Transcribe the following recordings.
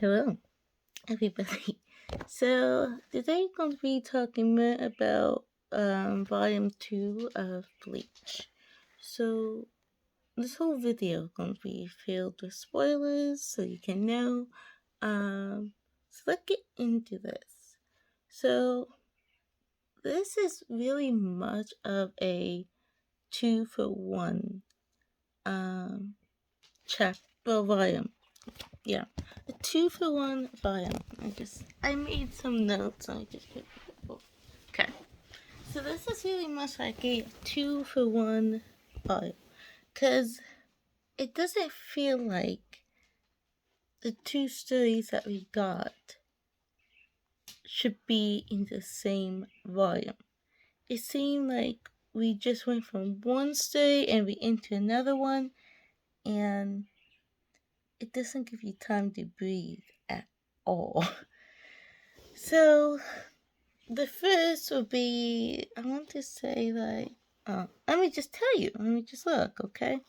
Hello, everybody. So today I'm going to be talking more about volume 2 of Bleach. So this whole video is going to be filled with spoilers so you can know. So let's get into this. So this is really much of a 2-for-1 um, chapter volume. Yeah, a 2-for-1 volume. I made some notes. I just put okay. So this is really much like a 2-for-1 volume, cause it doesn't feel like the two stories that we got should be in the same volume. It seemed like we just went from one story and we into another one, and it doesn't give you time to breathe at all. So the first would be, I want to say, like, let me just tell you. Let me just look, okay?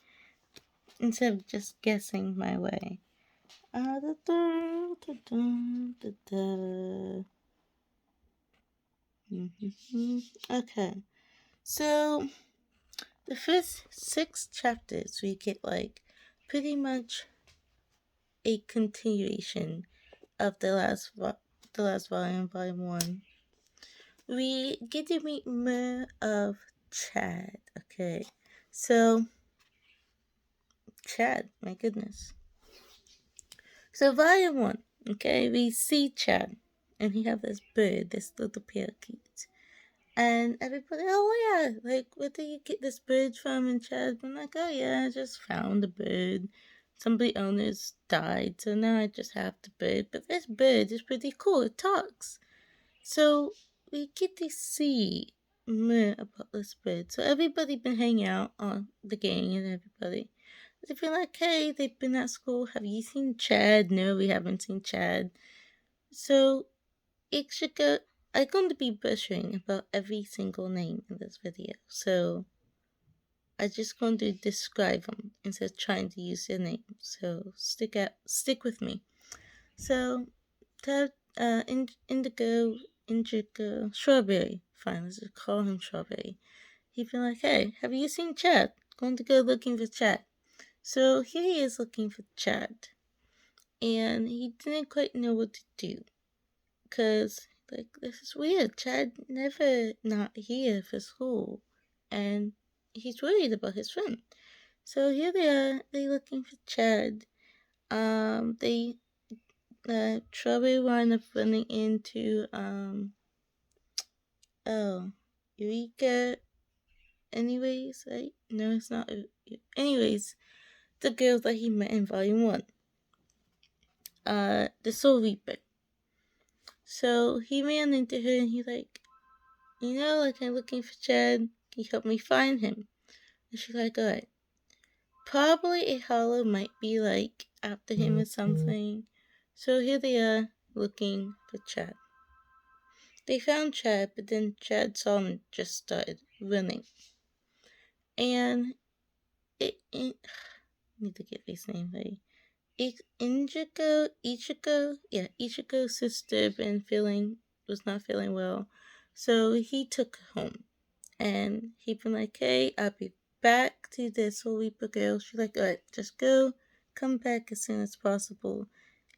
Instead of just guessing my way. Da, da, da, da, da, da. Okay. So, the first 6 chapters, we get, like, pretty much a continuation of the last volume, volume 1. We get to meet more of Chad, okay? So, Chad, my goodness. So, volume 1, okay, we see Chad, and he have this bird, this little parakeet. And everybody, oh yeah, like, where did you get this bird from? And Chad's been like, oh yeah, I just found the bird. Somebody owners died, so now I just have the bird. But this bird is pretty cool, it talks. So we get to see more about this bird. So everybody been hanging out on the gang and everybody. They've been like, hey, they've been at school. Have you seen Chad? No, we haven't seen Chad. So Ichika, I'm going to be butchering about every single name in this video. So I'm just going to describe them instead of trying to use their names. So stick with me. So Indigo, Strawberry. Fine, let's just call him Strawberry. He'd be like, hey, have you seen Chad? Going to go looking for Chad. So here he is looking for Chad. And he didn't quite know what to do. Because, like, this is weird. Chad never not here for school. And he's worried about his friend. So here they are. They looking for Chad. They Strawberry wound up running into Eureka. Anyways, right? No, it's not. Anyways, the girl that he met in Volume 1. The Soul Reaper. So he ran into her and he's like, like, I'm looking for Chad. Can you help me find him? And she's like, alright. Probably a hollow might be like after him or something. So here they are looking for Chad. They found Chad, but then Chad saw him and just started running. And I need to get his name right. Ichiko's sister was not feeling well. So he took her home. And he been like, hey, I'll be back to this Soul Reaper girl. She's like, alright, just go, come back as soon as possible,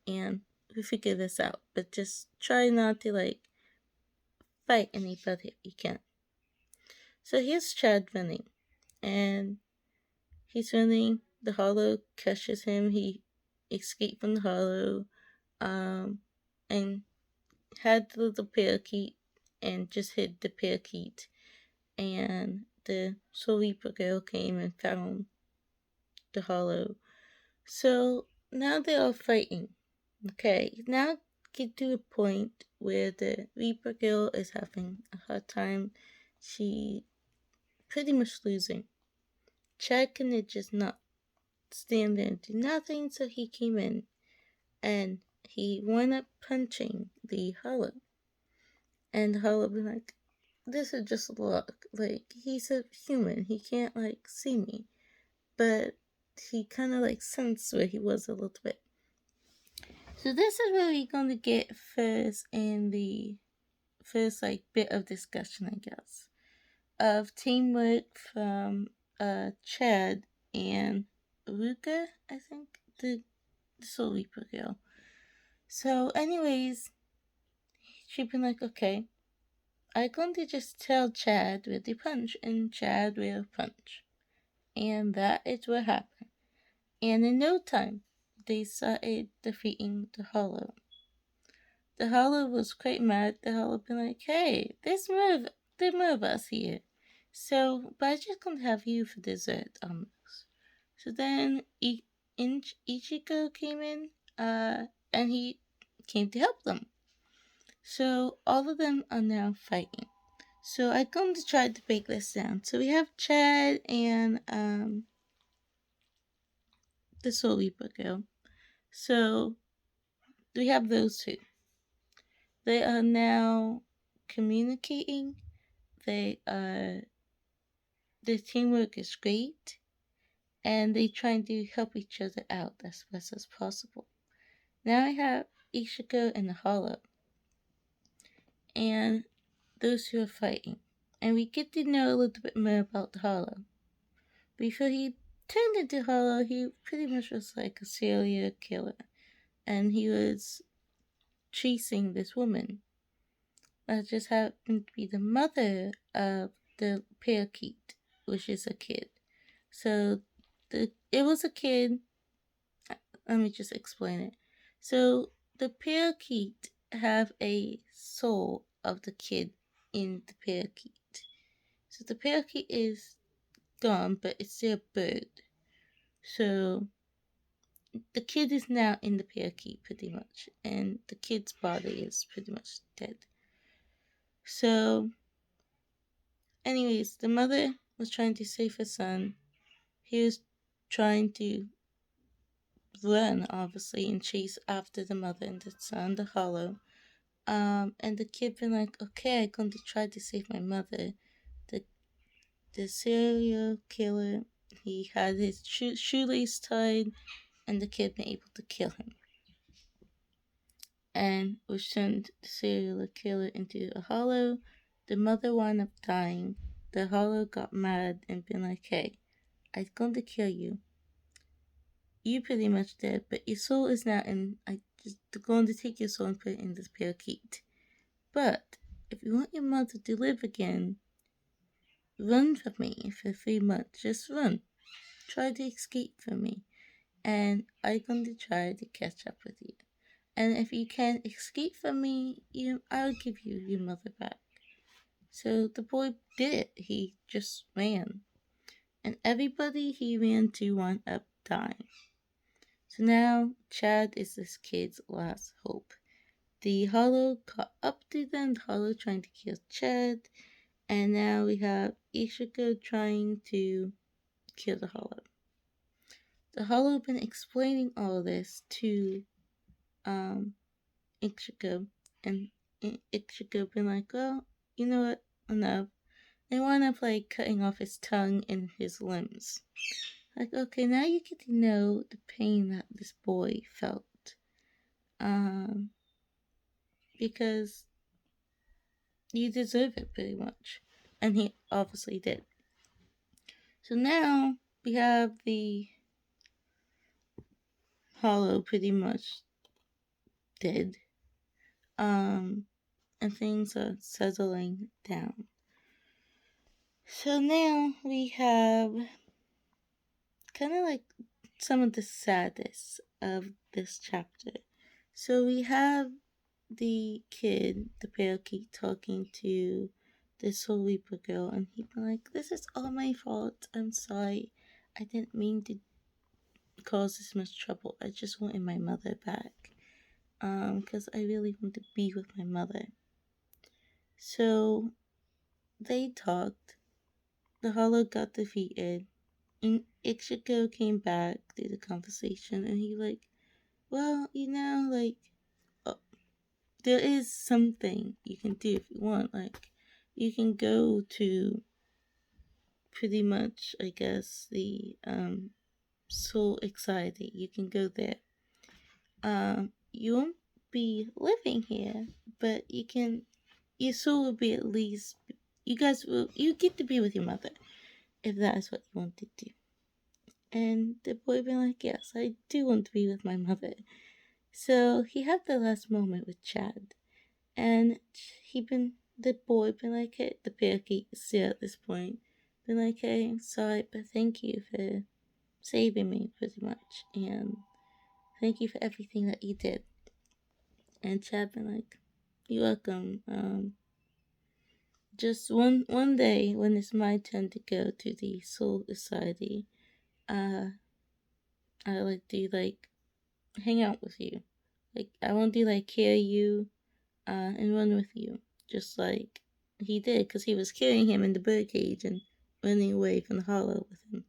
and we figure this out. But just try not to, like, fight anybody if you can. So here's Chad running. And he's running. The hollow catches him. He escaped from the hollow. And had the little parakeet and just hit the parakeet. And the Soul Reaper girl came and found the hollow. So now they're all fighting. Okay, now get to a point where the Reaper girl is having a hard time. She pretty much losing. Chad can just not stand there and do nothing, so he came in and he wound up punching the hollow. And the hollow was like, this is just luck. Like, he's a human. He can't, like, see me. But he kind of, like, sensed where he was a little bit. So this is where we're going to get first in the first bit of discussion, I guess, of teamwork from Chad and Ruka, I think, the Soul Reaper girl. So, anyways, she been like, okay, I'm going to just tell Chad with the punch, and Chad will punch. And that is what happened. And in no time, they started defeating the Hollow. The Hollow was quite mad. The Hollow been like, hey, there's more of us here. So, but I just gonna have you for dessert on this. So then Ichigo came in, and he came to help them. So all of them are now fighting. So I'm going to try to break this down. So we have Chad and the Soul Reaper girl. So we have those two. They are now communicating. They are their teamwork is great, and they trying to help each other out as best as possible. Now I have Ishiko and the Hollow, and those who are fighting, and we get to know a little bit more about the Hollow. Before he turned into Hollow, he pretty much was like a serial killer, and he was chasing this woman that just happened to be the mother of the parakeet, which is a kid. So it was a kid. Let me just explain it. So the parakeet have a soul of the kid in the parakeet. So the parakeet is gone, but it's still a bird. So the kid is now in the parakeet pretty much, and the kid's body is pretty much dead. So, anyways, the mother was trying to save her son. He was trying to run, obviously, and chase after the mother and the son, the Hollow. And the kid been like, okay, I'm going to try to save my mother. The the serial killer, he had his shoelace tied, and the kid been able to kill him, and which turned the serial killer into a Hollow. The mother wound up dying. The Hollow got mad and been like, hey, I'm going to kill you. You pretty much dead, but your soul is now in. I just going to take your soul and put it in this parakeet. But if you want your mother to live again, run from me for 3 months. Just run. Try to escape from me, and I'm going to try to catch up with you. And if you can't escape from me, I'll give you your mother back. So the boy did it. He just ran. And everybody he ran to wound up dying. So now Chad is this kid's last hope. The Hollow caught up to them, the Hollow trying to kill Chad, and now we have Ishiko trying to kill the Hollow. The Hollow been explaining all this to Ichigo, and Ichigo been like, well, you know what, enough. They wound up cutting off his tongue and his limbs. Like, okay, now you get to know the pain that this boy felt. Because you deserve it pretty much. And he obviously did. So now we have the Hollow pretty much dead. And things are settling down. So now we have kind of some of the saddest of this chapter. So we have the kid, the parakeet, talking to the Soul Reaper girl, and he be like, this is all my fault. I'm sorry. I didn't mean to cause this much trouble. I just wanted my mother back. Because I really want to be with my mother. So they talked. The Hollow got defeated. And Ichigo came back to the conversation, and he well, there is something you can do if you want. You can go to pretty much, I guess, the Soul Anxiety. You can go there. you won't be living here, but your soul will be at least, you get to be with your mother if that is what you want to do. And the boy been like, yes, I do want to be with my mother. So he had the last moment with Chad, and the boy been like, hey, the parakeet still at this point, been like, hey, sorry, but thank you for saving me pretty much, and thank you for everything that you did. And Chad been like, you're welcome. Just one day when it's my turn to go to the Soul Society, uh, I like to like hang out with you. Like I want to like carry you, and run with you, just like he did, because he was carrying him in the birdcage and running away from the hollow with him.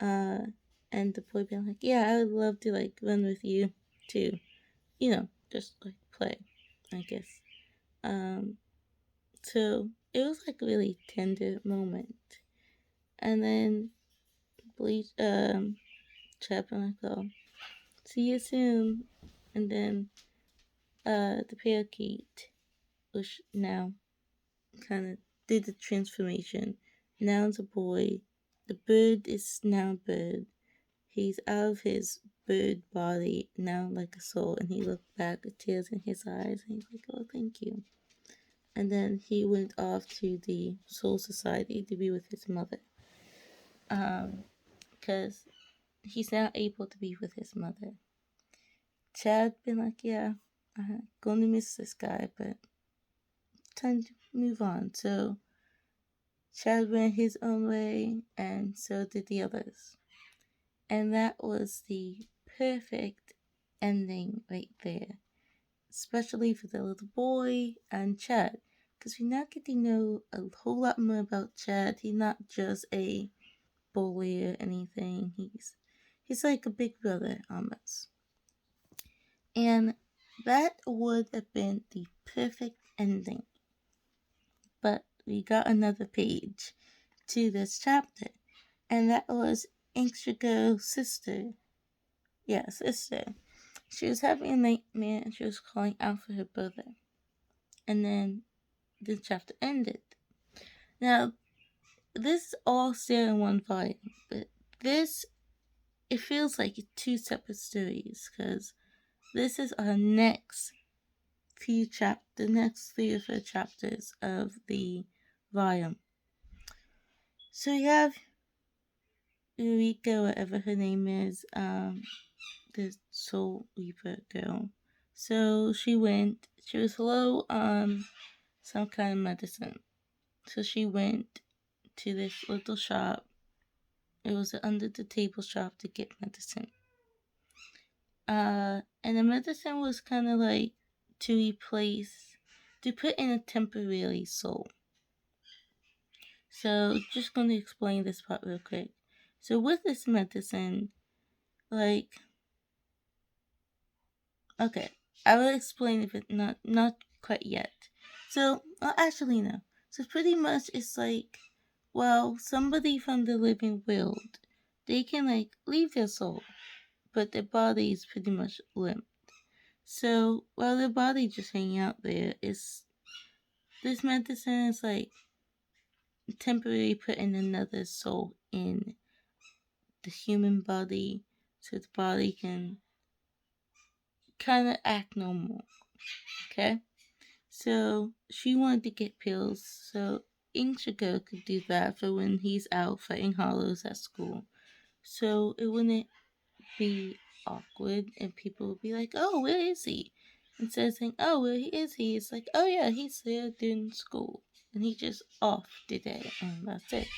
Uh, and the boy being like, yeah, I would love to like run with you too, just like play, I guess. Um, so it was like a really tender moment. And then Bleach, Chapman like, oh, see you soon. And then, the parakeet, which now kind of did the transformation. Now it's a boy. The bird is now a bird. He's out of his bird body, now like a soul, and he looked back with tears in his eyes, and he's like, oh, thank you. And then he went off to the Soul Society to be with his mother. Because he's now able to be with his mother. Chad been like, yeah, I'm gonna miss this guy, but time to move on. So Chad went his own way, and so did the others. And that was the perfect ending right there, especially for the little boy and Chad, because we now get to know a whole lot more about Chad. He's not just a bully or anything. He's like a big brother almost. And that would have been the perfect ending. But we got another page to this chapter, and that was Inkstrigo's sister. Yeah, sister. She was having a nightmare and she was calling out for her brother. And then the chapter ended. Now, this is all still in one volume, but it feels like two separate stories, because this is our next the next 3 or 4 chapters of the volume. So you have Eureka, whatever her name is, the Soul Reaper girl. So she was low on some kind of medicine. So she went to this little shop. It was an under the table shop to get medicine. And the medicine was kind of like to put in a temporary soul. So just going to explain this part real quick. So with this medicine, like, okay, I will explain it, but not quite yet. So, well, actually no. So pretty much it's like, well, somebody from the living world, they can like leave their soul, but their body is pretty much limp. So while their body just hanging out there, this medicine is like temporarily putting another soul in the human body, so the body can kind of act normal. Okay? So she wanted to get pills, so Inkstrigo could do that for when he's out fighting hollows at school. So it wouldn't be awkward and people would be like, oh, where is he? Instead of saying, oh, where is he? It's like, oh yeah, he's there during school. And he just off today, and that's it.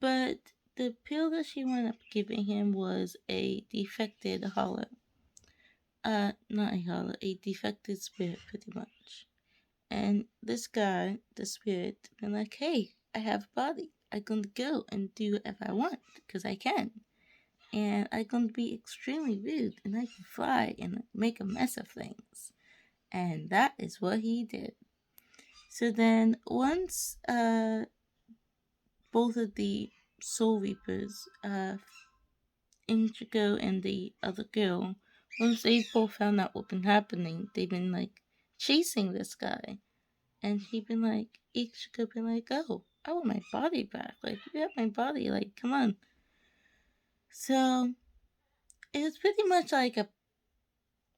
But the pill that she wound up giving him was a defected hollow. Not a hollow, a defected spirit, pretty much. And this guy, the spirit, been like, hey, I have a body. I'm going to go and do whatever I want, because I can. And I'm going to be extremely rude, and I can fly and make a mess of things. And that is what he did. So then, once both of the Soul Reapers, Ichigo and the other girl, once April found out what been happening, they've been like chasing this guy, and he been like, Ichika been like, oh, I want my body back. Like, you got my body. Like, come on. So it was pretty much like a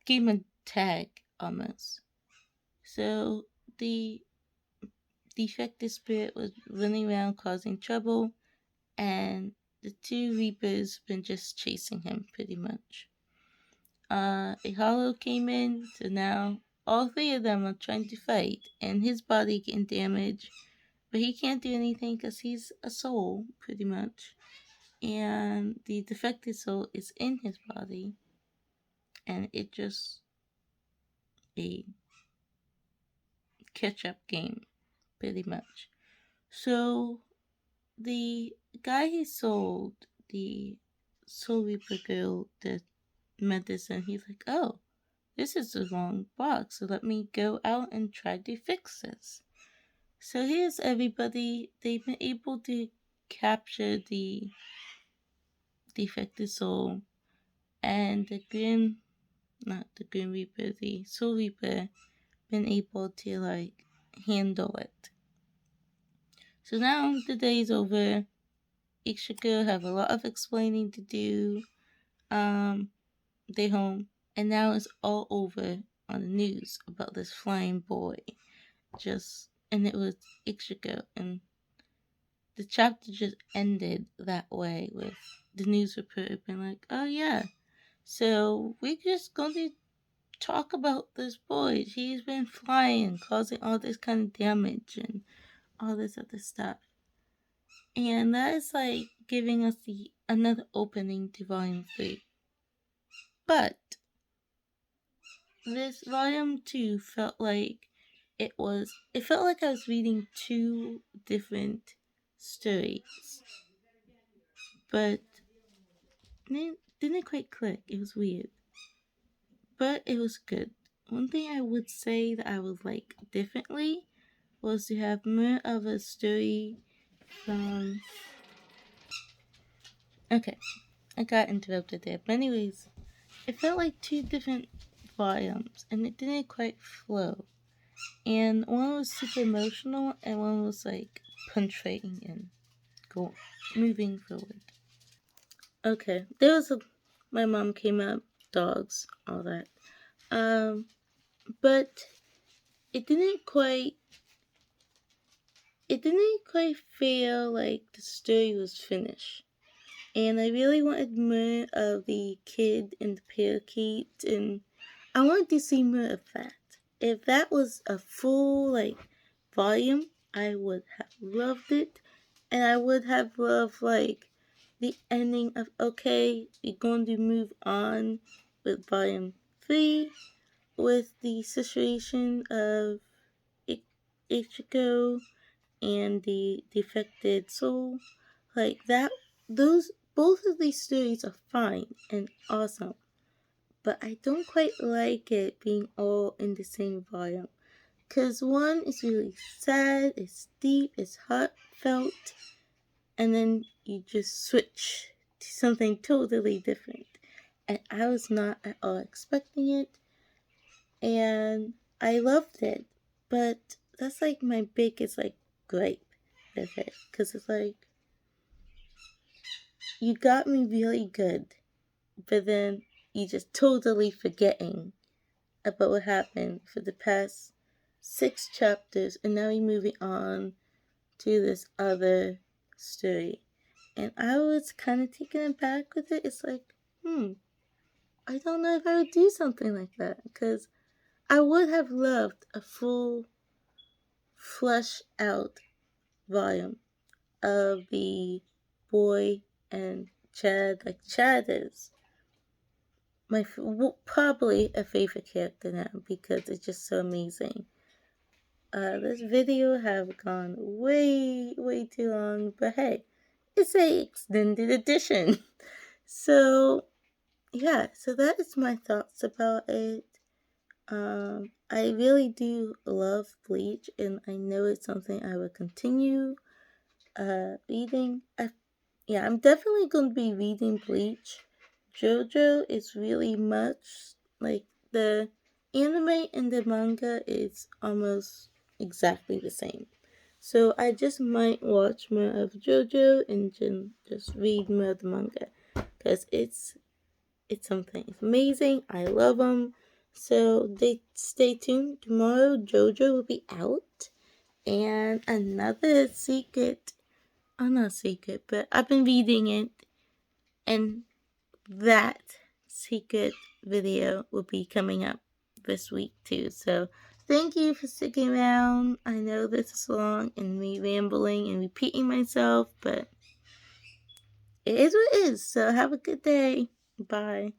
game of tag almost. So the defective spirit was running around causing trouble, and the two Reapers been just chasing him pretty much. A hollow came in, so now all three of them are trying to fight, and his body getting damaged, but he can't do anything because he's a soul, pretty much. And the defective soul is in his body, and it just a catch-up game, pretty much. So the guy he sold the Soul Reaper girl the medicine, he's like, oh, this is the wrong box, so let me go out and try to fix this. So here's everybody. They've been able to capture the defective soul, and not the Grim Reaper, the Soul Reaper, been able to like handle it. So now the day's over. Ishika have a lot of explaining to do. They home, and now it's all over on the news about this flying boy. And it was Ishika, and the chapter just ended that way with the news reporter being like, "Oh yeah, so we just going to talk about this boy. He's been flying, causing all this kind of damage and all this other stuff." And that is like giving us the another opening to volume 3. But this volume 2 felt like it felt like I was reading two different stories. But it didn't quite click. It was weird. But it was good. One thing I would say that I would like differently was to have more of a story from. Okay, I got interrupted there. But, anyways, it felt like two different volumes and it didn't quite flow. And one was super emotional and one was like punctuating and moving forward. Okay, my mom came up, dogs, all that. But it didn't quite feel like the story was finished. And I really wanted more of the kid and the parakeet, and I wanted to see more of that. If that was a full volume, I would have loved it, and I would have loved the ending of, okay, we're going to move on with volume 3 with the situation of Ichigo and the defected soul. Like that, those both of these stories are fine and awesome, but I don't quite like it being all in the same volume. Cause one is really sad, it's deep, it's heartfelt, and then you just switch to something totally different. And I was not at all expecting it, and I loved it. But that's like my biggest gripe with it, cause it's like you got me really good, but then you just totally forgetting about what happened for the past 6 chapters, and now you're moving on to this other story. And I was kind of taken aback with it. It's like, I don't know if I would do something like that, because I would have loved a full, flesh out volume of the boy and Chad. Like, Chad is probably a favorite character now because it's just so amazing. This video have gone way too long, but hey, it's a extended edition. So yeah, so that is my thoughts about it. I really do love Bleach, and I know it's something I will continue reading. I'm definitely going to be reading Bleach JoJo is really much like the anime and the manga is almost exactly the same. So I just might watch more of JoJo and just read more of the manga because it's something. It's amazing. I love them. So they stay tuned. Tomorrow JoJo will be out, and another secret. Oh, not secret, but I've been reading it, and that secret video will be coming up this week too. So thank you for sticking around. I know this is long and me rambling and repeating myself, but it is what it is. So have a good day. Bye.